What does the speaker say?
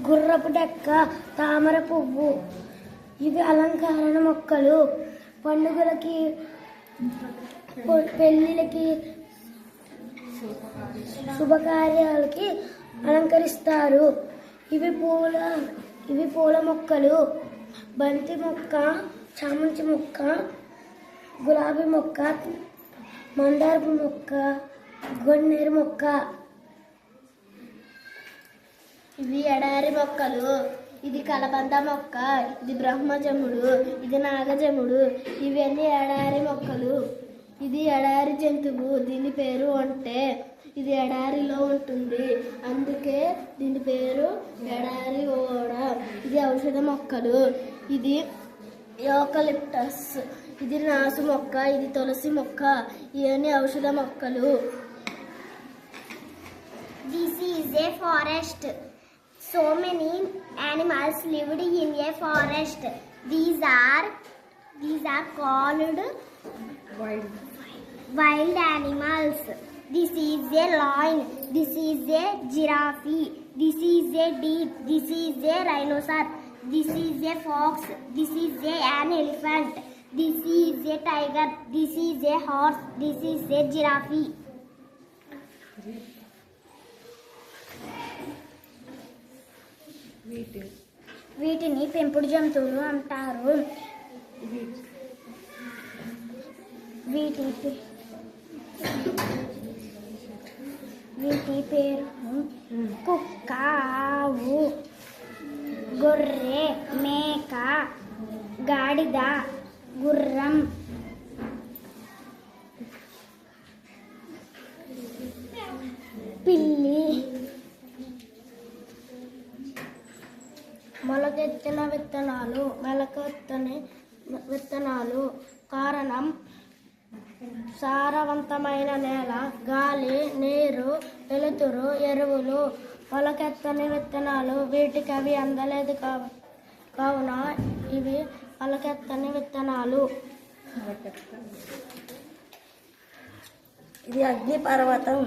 గుర్రపు డెక్క, తామర పువ్వు. ఇవి అలంకరణ మొక్కలు. పండుగలకి, పెళ్ళిళ్ళకి, శుభకార్యాలకి అలంకరిస్తారు. ఇవి పూల మొక్కలు. బంతి మొక్క, చామంతి మొక్క, గులాబీ మొక్క, మందారపు మొక్క, గన్నేరు మొక్క. ఇవి ఎడారి మొక్కలు. ఇది కలబంద మొక్క, ఇది బ్రహ్మజముడు, ఇది నాగజముడు. ఇవన్నీ ఎడారి మొక్కలు. ఇది ఎడారి జంతువు, దీని పేరు ఒంటె. ఇది ఎడారిలో ఉంటుంది, అందుకే దీని పేరు ఎడారి ఓడ. ఇది ఔషధ మొక్కలు. ఇది యూకలిప్టస్, ఇది నాసు మొక్క, ఇది తులసి మొక్క. ఇవన్నీ ఔషధ మొక్కలు. This is a forest. So many animals lived in a forest. These are called wild animals. This is a lion. This is a giraffe. This is a deer. This is a rhinoceros. This is a fox. This is an elephant. This is a tiger. This is a horse. This is a giraffe. వీటిని పెంపుడు జంతువులు అంటారు. వీటి పేరు కుక్క, ఆవు, గొర్రె, మేక, గాడిద, గుర్రం. పిల్లి. మొలకెత్తిన విత్తనాలు కారణం సారవంతమైన నేల, గాలి, నీరు, వెలుతురు, ఎరువులు. మొలకెత్తని విత్తనాలు వీటికి అవి అందలేదు కావున ఇవి మొలకెత్తని విత్తనాలు. ఇది అగ్నిపర్వతం.